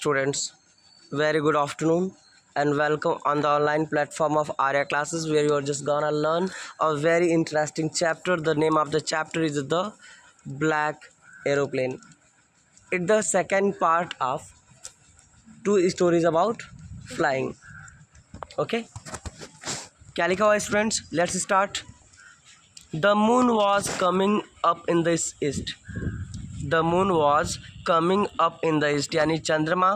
students, very good afternoon and welcome on the online platform of Arya classes where you are just gonna learn a very interesting chapter. The name of the chapter is the Black Aeroplane. It's the second part of two stories about flying. Okay, क्या लिखा हुआ है students? Let's start. The moon was coming up in the east. The moon was coming up in the east यानी चंद्रमा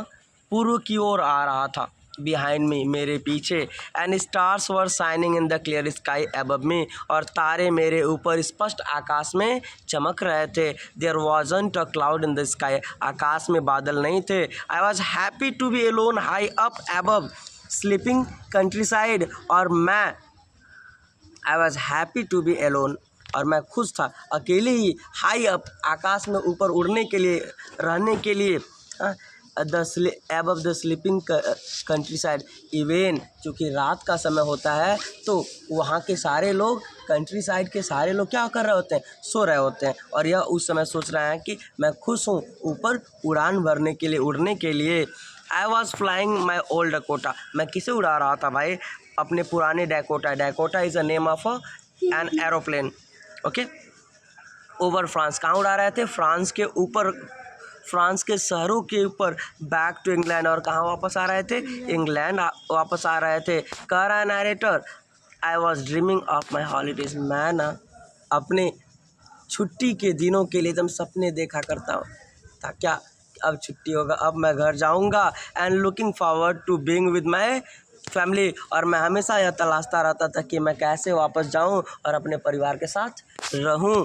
पूर्व की ओर आ रहा था. बिहाइंड मी मेरे पीछे. And stars were shining in the clear sky above मी और तारे मेरे ऊपर स्पष्ट आकाश में चमक रहे थे. There wasn't a cloud in the sky आकाश में बादल नहीं थे. I was happy to be alone high up above sleeping countryside और मैं I was happy to be alone और मैं खुश था अकेले ही हाई अप आकाश में ऊपर उड़ने के लिए रहने के लिए above the sleeping country side. Even चूँकि रात का समय होता है तो वहाँ के सारे लोग कंट्री साइड के सारे लोग क्या कर रहे होते हैं, सो रहे होते हैं और यह उस समय सोच रहे हैं कि मैं खुश हूँ ऊपर उड़ान भरने के लिए उड़ने के लिए. I was flying my old Dakota. मैं किसे उड़ा रहा था भाई? अपने पुराने Dakota. Dakota is a name of an aeroplane. Okay, over France. कहाँ उड़ा रहे थे? फ्रांस के ऊपर, फ्रांस के शहरों के ऊपर. बैक टू इंग्लैंड और कहाँ वापस आ रहे थे? इंग्लैंड वापस आ रहे थे. कह रहा है narrator, I was dreaming of my holidays. मैं ना अपने छुट्टी के दिनों के लिए एकदम सपने देखा करता हूँ था. क्या अब छुट्टी होगा, अब मैं घर जाऊँगा. And looking forward to being with my family और मैं हमेशा यह तलाशता रहता था कि मैं कैसे वापस जाऊं और अपने परिवार के साथ रहूं.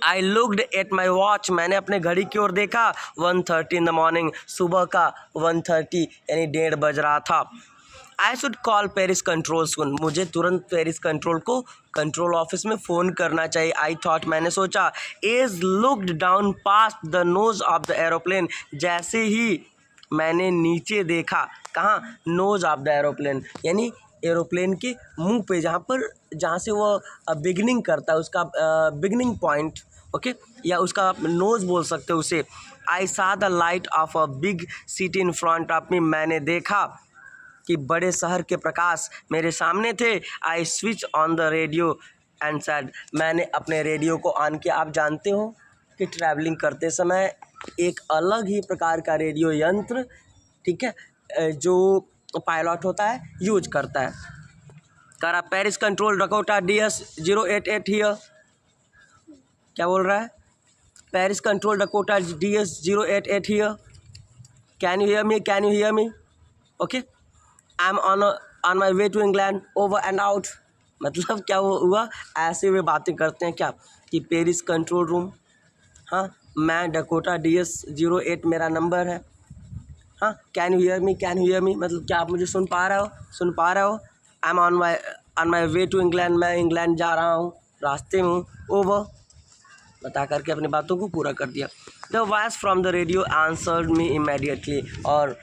आई लुक्ड एट माई वॉच. मैंने अपने घड़ी की ओर देखा. 1:30 इन द मॉर्निंग. सुबह का 1:30 यानी 1:30 बज रहा था. I should call Paris control soon. मुझे तुरंत पेरिस कंट्रोल को कंट्रोल ऑफिस में फ़ोन करना चाहिए. आई थॉट मैंने सोचा. As looked down past the nose of the aeroplane. जैसे ही मैंने नीचे देखा. कहाँ? नोज ऑफ द एरोप्लेन यानी एरोप्लेन के मुंह पे, जहाँ से वो बिगनिंग करता है, उसका बिगनिंग पॉइंट. ओके, या उसका नोज बोल सकते हो उसे. आई सा the light of a big city in front of मी. मैंने देखा कि बड़े शहर के प्रकाश मेरे सामने थे. I switch on the radio and said. मैंने अपने रेडियो को ऑन किया. आप जानते हो कि ट्रैवलिंग करते समय एक अलग ही प्रकार का रेडियो यंत्र, ठीक है, जो पायलट होता है यूज करता है. करा Paris control Dakota DS088 here. क्या बोल रहा है? Paris control Dakota DS088 here. Can you hear me? Can you hear me? Okay, I am on my way to England over and out. मतलब क्या हुआ? ऐसे वे बातें करते हैं क्या कि पेरिस कंट्रोल रूम, हाँ मैं डकोटा DS08 मेरा नंबर है. हाँ, can you hear me? Can you hear मी मतलब क्या आप मुझे सुन पा रहे हो? सुन पा रहे हो? I am on my way to England. मैं इंग्लैंड जा रहा हूँ, रास्ते में हूँ. ओवर बता करके अपनी बातों को पूरा कर दिया. The voice from the radio answered me immediately. और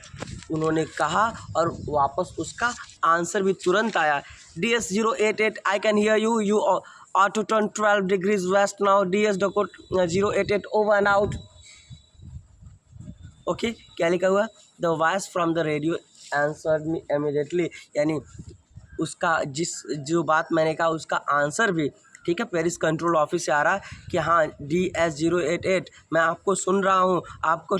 उन्होंने कहा और वापस उसका आंसर भी तुरंत आया. DS088 I can hear you. You ought to turn 12 degrees west now. DS088 over and out. Okay, क्या लिखा हुआ? The voice from the radio answered me immediately यानी उसका जो बात मैंने कहा उसका आंसर भी, ठीक है, पेरिस कंट्रोल ऑफिस से आ रहा कि हाँ DS088 मैं आपको सुन रहा हूँ. आपको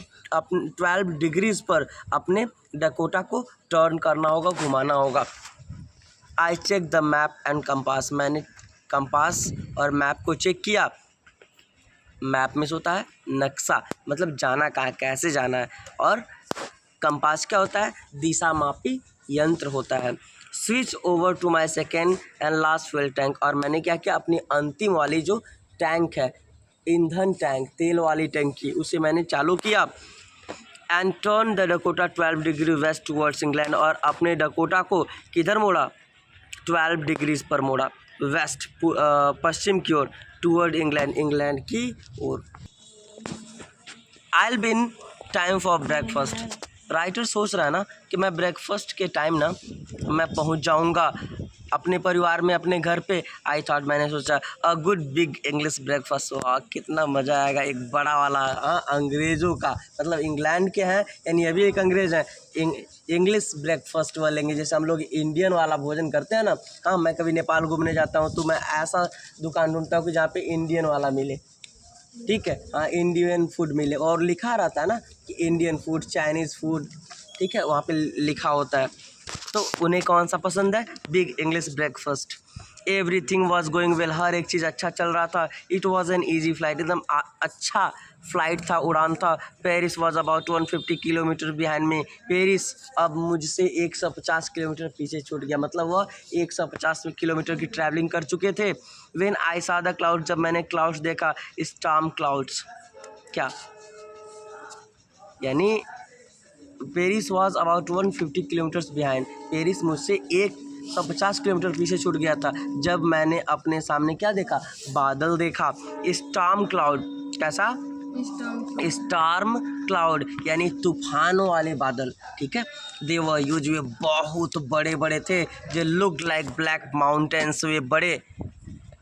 12 डिग्रीज पर अपने डकोटा को टर्न करना होगा, घुमाना होगा. I check the map and compass. मैंने कंपास और मैप को चेक किया. मैप में होता है नक्शा, मतलब जाना कहाँ, कैसे जाना है. और कंपास क्या होता है? दिशा मापी यंत्र होता है. Switch over to my second and last fuel tank. और मैंने क्या किया? अपनी अंतिम वाली जो टैंक है, ईंधन टैंक, तेल वाली टैंकी, उसे मैंने चालू किया. And turn the Dakota 12 degree west towards England. और अपने डकोटा को किधर मोड़ा? 12 डिग्रीज पर मोड़ा, वेस्ट पश्चिम की ओर, टूवर्ड इंग्लैंड, इंग्लैंड की ओर. I will be in time for breakfast. Writer सोच रहा है ना कि मैं ब्रेकफास्ट के टाइम ना मैं पहुंच जाऊंगा. अपने परिवार में, अपने घर पे। आई थॉट, मैंने सोचा, a good big English breakfast. हाँ, कितना मज़ा आएगा, एक बड़ा वाला। हाँ, अंग्रेज़ों का, मतलब इंग्लैंड के हैं यानी अभी एक अंग्रेज़ हैं, इंग्लिश ब्रेकफास्ट वालेंगे, जैसे हम लोग इंडियन वाला भोजन करते हैं ना। हाँ, मैं कभी नेपाल घूमने जाता हूँ तो मैं ऐसा दुकान ढूंढता हूँ कि जहाँ पे इंडियन वाला मिले, ठीक है। हाँ, इंडियन फूड मिले, और लिखा रहता है ना कि इंडियन फूड, चाइनीज़ फूड, ठीक है, वहाँ पे लिखा होता है। तो उन्हें कौन सा पसंद है? Big English breakfast. Everything was going well, हर एक चीज़ अच्छा चल रहा था। It was an easy flight, एकदम अच्छा फ्लाइट था, उड़ान था। Paris was about 150 kilometre behind में। पेरिस अब मुझसे 150 किलोमीटर पीछे छूट गया, मतलब वह 150 किलोमीटर की ट्रैवलिंग कर चुके थे। When I saw the cloud, जब मैंने क्लाउड्स देखा, स्टॉर्म क्लाउड्स। क्या यानी Paris was about 150 kilometres behind, Paris मुझसे 150 किलोमीटर पीछे छूट गया था। जब मैंने अपने सामने क्या देखा? बादल देखा, स्टॉर्म क्लाउड। कैसा? स्टॉर्म क्लाउड, यानी तूफानों वाले बादल, ठीक है। दे वर ह्यूज, वे बहुत बड़े बड़े थे। जे लुक लाइक ब्लैक माउंटेन्स, वे बड़े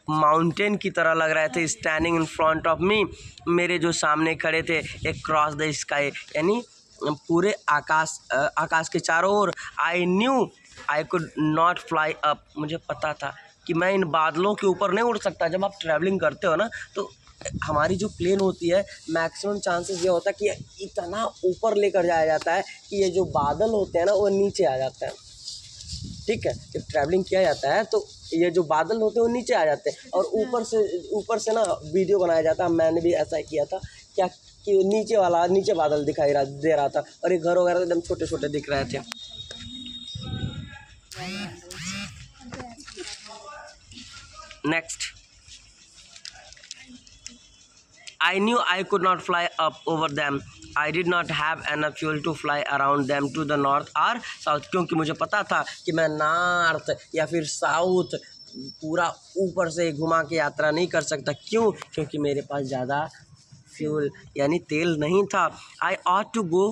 माउंटेन की तरह लग रहे थे। स्टैंडिंग इन फ्रंट ऑफ मी, मेरे जो सामने खड़े थे। एक क्रॉस द स्काई, यानी पूरे आकाश के चारों ओर। I knew I could not fly up, मुझे पता था कि मैं इन बादलों के ऊपर नहीं उड़ सकता। जब आप ट्रैवलिंग करते हो ना, तो हमारी जो प्लेन होती है, मैक्सिमम चांसेस ये होता है कि इतना ऊपर लेकर जाया जाता है कि ये जो बादल होते हैं ना, वो नीचे आ जाते हैं, ठीक है। जब ट्रैवलिंग किया जाता है तो ये जो बादल होते हैं वो नीचे आ जाते हैं, और ऊपर से ना वीडियो बनाया जाता है। मैंने भी ऐसा ही किया था, क्या कि नीचे बादल दे रहा था, और ये घर वगैरह एकदम छोटे छोटे दिख रहे थे। Next, I knew I could not fly up over them. I did not have enough fuel to fly around them to the north or south, क्योंकि मुझे पता था कि मैं नॉर्थ या फिर साउथ पूरा ऊपर से घुमा के यात्रा नहीं कर सकता। क्यों? क्योंकि मेरे पास ज़्यादा फ्यूल यानी तेल नहीं था। I ought to go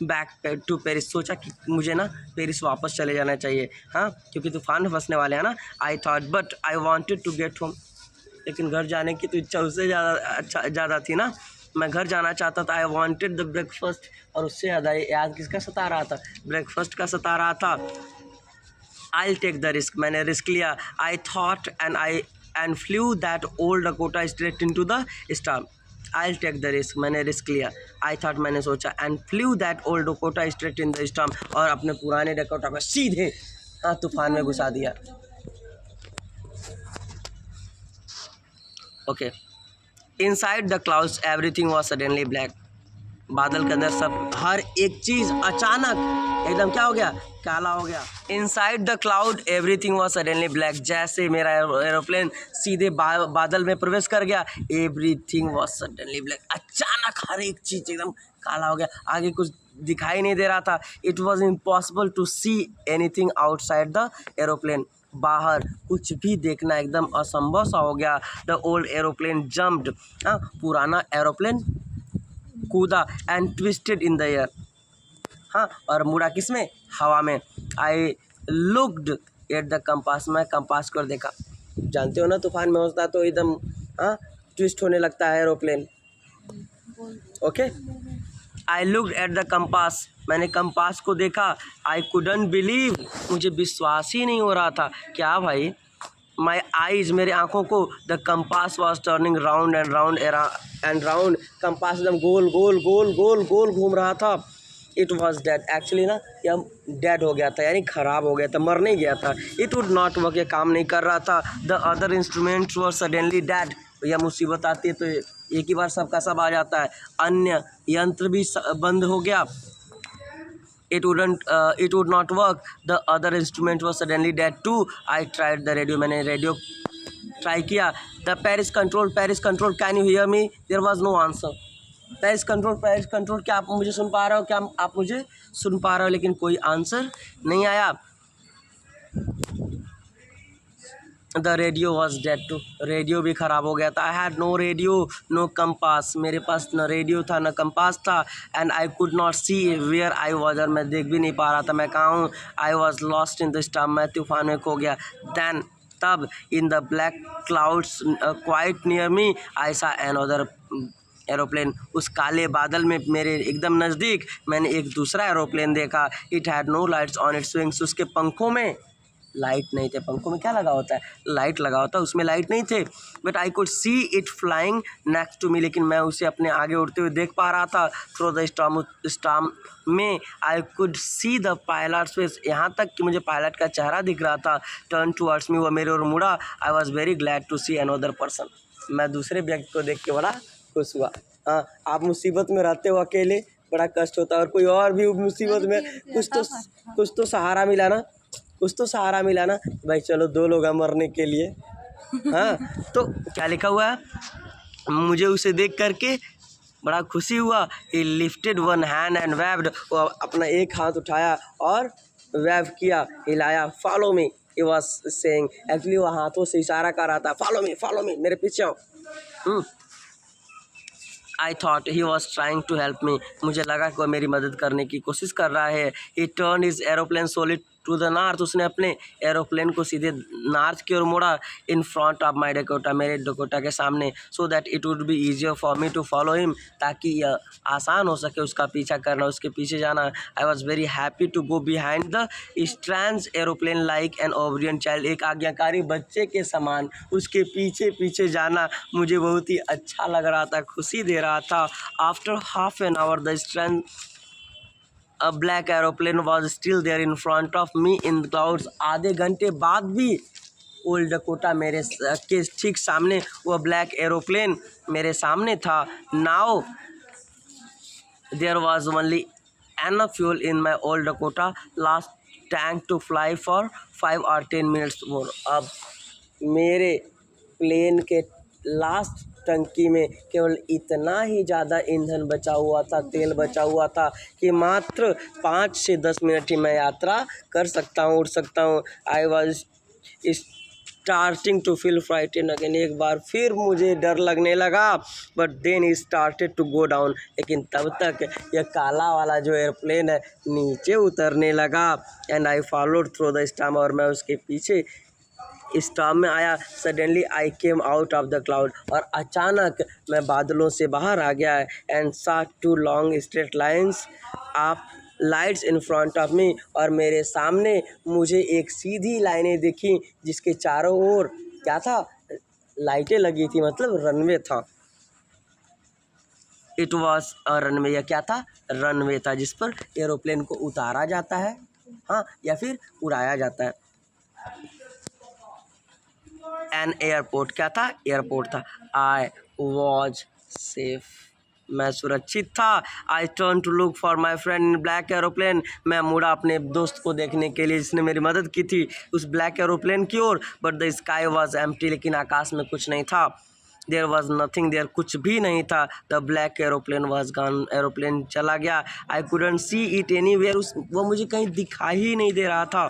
back to Paris, सोचा कि मुझे ना पेरिस वापस चले जाना चाहिए, हाँ, क्योंकि तूफान में फंसने वाले हैं ना। I thought but I wanted to get home, लेकिन घर जाने की तो इच्छा उससे ज़्यादा थी ना। मैं घर जाना चाहता था। आई वॉन्टेड द ब्रेकफास्ट, और उससे ज़्यादा याद किसका सता रहा था? ब्रेकफास्ट का सता रहा था। आई टेक द रिस्क, मैंने रिस्क लिया। I thought and flew that old Dakota straight into the storm. I take the risk, मैंने रिस्क लिया। आई थॉट, मैंने सोचा, and flew that old Dakota straight in the storm, और अपने पुराने Dakota को सीधे तूफान में घुसा दिया। Okay, inside the clouds everything was suddenly black, बादल के अंदर सब हर एक चीज़ अचानक एकदम क्या हो गया? काला हो गया। Inside the cloud everything was suddenly black, जैसे मेरा एरोप्लेन सीधे बादल में प्रवेश कर गया, एवरीथिंग वॉज सडनली ब्लैक, अचानक हर एक चीज़ एकदम काला हो गया। आगे कुछ दिखाई नहीं दे रहा था। It was impossible to see anything outside the aeroplane, बाहर कुछ भी देखना एकदम असंभव सा हो गया। द ओल्ड एरोप्लेन जम्प्ड, पुराना एरोप्लेन कूदा, and twisted in the air, हाँ, और मुड़ा किसमें? हवा में। I looked at the compass, मैं कंपास को देखा। जानते हो ना, तूफान में होता तो एकदम ट्विस्ट होने लगता है aeroplane. Okay, I looked at the compass, मैंने कंपास को देखा। आई कुडंट बिलीव, मुझे विश्वास ही नहीं हो रहा था। क्या भाई? माई आइज, मेरे आँखों को, the compass was turning round and round and round, compass एकदम गोल गोल गोल गोल गोल घूम रहा था। इट वॉज डेड, एक्चुअली ना यह डेड हो गया था, यानी ख़राब हो गया था, मर नहीं गया था। इट वुड नॉट वर्क, ये काम नहीं कर रहा था। The other instruments were suddenly dead, यह मुसीबत आती है तो एक ही बार सबका सब आ जाता है। अन्य यंत्र भी बंद हो गया। it would not work. The other instrument was suddenly dead too. I tried the radio, मैंने रेडियो ट्राई किया। The Paris control, can you hear me? There was no answer. Paris control, क्या आप मुझे सुन पा रहे हो? क्या आप मुझे सुन पा रहे हो? लेकिन कोई आंसर नहीं आया। The radio was dead too, radio भी ख़राब हो गया था। I had no radio no compass, मेरे पास न रेडियो था न कंपास था। And I could not see where I was, और मैं देख भी नहीं पा रहा था मैं कहाँ हूँ। I was lost in the storm, मैं तूफान में खो गया। देन तब in the black clouds quite near me I saw another aeroplane, उस काले बादल में मेरे एकदम नज़दीक मैंने एक दूसरा एरोप्लेन देखा। It had no lights on its wings, उसके पंखों में लाइट नहीं थे। पंखों में क्या लगा होता है, लाइट लगा होता है, उसमें लाइट नहीं थे। But I could see it flying next to me, लेकिन मैं उसे अपने आगे उड़ते हुए देख पा रहा था। थ्रू द स्टॉर्म में आई could see the pilots face, यहाँ तक कि मुझे पायलट का चेहरा दिख रहा था। टर्न टूवर्ड्स मी, वो मेरे और मुड़ा। I was very glad to see another person, मैं दूसरे व्यक्ति को देख के बड़ा खुश हुआ। हाँ, आप मुसीबत में रहते हो अकेले, बड़ा कष्ट होता है, और कोई और भी मुसीबत में कुछ तो सहारा मिला ना, कुछ तो सहारा मिला ना भाई, चलो 2 लोग हैं मरने के लिए। हाँ, तो क्या लिखा हुआ है, मुझे उसे देख करके बड़ा खुशी हुआ। ही lifted one hand and waived, वो अपना एक हाथ उठाया और वेव किया, हिलाया। Follow me he was saying, actually वो हाथों से इशारा कर रहा था, फॉलो मी, मेरे पीछे आओ। I thought he was trying to help me, मुझे लगा कि वह मेरी मदद करने की कोशिश कर रहा है। He turn his aeroplane solid to the north, उसने अपने एरोप्लेन को सीधे नॉर्थ की ओर मोड़ा। In front of my Dakota, मेरे डकोटा के सामने। So that it would be easier for me to follow him, ताकि यह आसान हो सके उसका पीछा करना, उसके पीछे जाना। I was very happy to go behind the strange aeroplane like an obedient child, एक आज्ञाकारी बच्चे के समान उसके पीछे पीछे जाना मुझे बहुत ही अच्छा लग रहा था, खुशी दे रहा था। After half an hour the strange a black aeroplane was still there in front of me in clouds, आधे घंटे बाद भी ओल्ड डकोटा मेरे के ठीक सामने, वह ब्लैक एरोप्लेन मेरे सामने था। Now there was only enough fuel in my old Dakota last tank to fly for 5 or 10 minutes more, अब मेरे प्लेन के लास्ट टंकी में केवल इतना ही ज़्यादा ईंधन बचा हुआ था, तेल बचा हुआ था कि मात्र 5 से 10 मिनट ही मैं यात्रा कर सकता हूँ, उड़ सकता हूँ। I was starting to feel frighten again, एक बार फिर मुझे डर लगने लगा। But then he started to go down, लेकिन तब तक यह काला वाला जो एयरप्लेन है नीचे उतरने लगा। And I followed through the storm, और मैं उसके पीछे स्टॉर्म में आया। Suddenly I came out of the cloud, और अचानक मैं बादलों से बाहर आ गया। एंड सा 2 long straight lines of lights in front of मी, और मेरे सामने मुझे एक सीधी लाइनें दिखी जिसके चारों ओर क्या था, लाइटें लगी थी, मतलब रनवे था। इट वॉज अ रनवे, या क्या था, रनवे था जिस पर एरोप्लेन को उतारा जाता है, हाँ, या फिर उड़ाया जाता है। एन एयरपोर्ट, क्या था, एयरपोर्ट था। आई वॉज सेफ, मैं सुरक्षित था। I turn to look for my friend in black aeroplane, मैं मुड़ा अपने दोस्त को देखने के लिए जिसने मेरी मदद की थी उस ब्लैक एरोप्लेन की ओर। But the sky was empty, लेकिन आकाश में कुछ नहीं था। देयर वॉज नथिंग देयर, कुछ भी नहीं था। The black aeroplane was gone, aeroplane चला गया। I couldn't see it anywhere, वो मुझे कहीं दिखाई ही नहीं दे रहा था।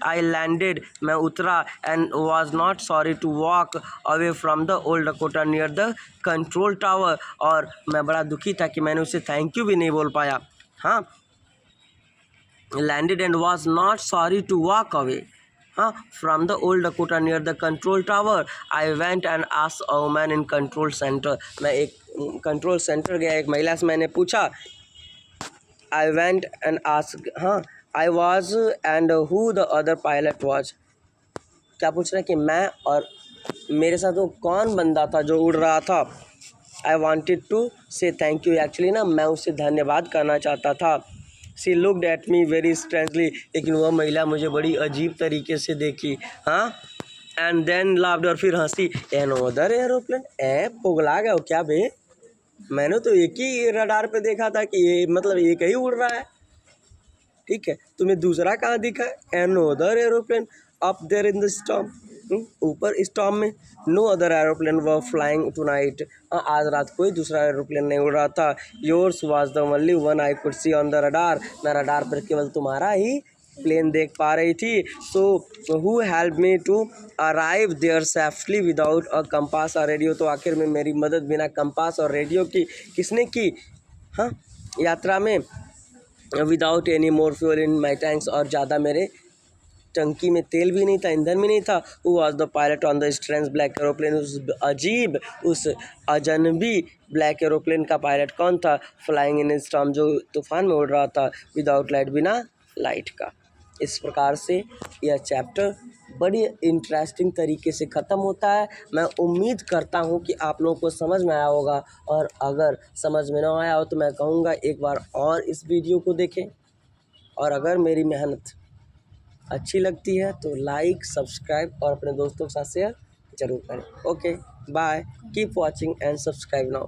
आई लैंडेड, मैं उतरा। And was not sorry to walk away from the old Dakota near the control tower, और मैं बड़ा दुखी था कि मैंने उसे थैंक यू भी नहीं बोल पाया। हाँ, landed and was not sorry to walk away, हाँ, from the old Dakota near the control tower. I went and asked a woman in control centre, मैं एक कंट्रोल सेंटर गया, एक महिला से मैंने पूछा। आई वेंट एंड आस्क्ड, हाँ, I was and who the other pilot was, क्या पूछ रहा है कि मैं और मेरे साथ वो कौन बंदा था जो उड़ रहा था। I wanted to say thank you, actually ना मैं उससे धन्यवाद करना चाहता था। She looked at me very strangely, लेकिन वह महिला मुझे बड़ी अजीब तरीके से देखी, हाँ। एंड देन लाफ्ड, और फिर हंसी। एन अदर एरोप्लेन, पुगला गया हो क्या बे, मैंने तो एक ही रडार पे देखा था कि ये मतलब एक ही उड़ रहा है, ठीक है, तुम्हें दूसरा कहाँ दिखा है। Another aeroplane up there in the storm, ऊपर स्टॉर्म में। No other aeroplane were flying tonight, आज रात कोई दूसरा एरोप्लेन नहीं उड़ रहा था। Yours was the only one I could see on the radar, मैं रडार पर केवल तुम्हारा ही प्लेन देख पा रही थी। So who help me to arrive there safely without a compass और रेडियो। तो आखिर में मेरी मदद बिना कंपास और रेडियो की किसने की? हाँ, यात्रा में without any more fuel in my tanks, और ज़्यादा मेरे टंकी में तेल भी नहीं था, ईंधन भी नहीं था। Who was the pilot on the strange black aeroplane. उस अजीब, उस अजनबी ब्लैक एरोप्लेन का पायलट कौन था? फ्लाइंग इन स्टॉर्म, जो तूफान में उड़ रहा था विदाउट लाइट, बिना लाइट का। इस प्रकार से यह चैप्टर बड़ी इंटरेस्टिंग तरीके से ख़त्म होता है। मैं उम्मीद करता हूँ कि आप लोगों को समझ में आया होगा, और अगर समझ में ना आया हो तो मैं कहूँगा एक बार और इस वीडियो को देखें, और अगर मेरी मेहनत अच्छी लगती है तो लाइक, सब्सक्राइब और अपने दोस्तों के साथ शेयर ज़रूर करें। Okay, bye, keep watching and subscribe now.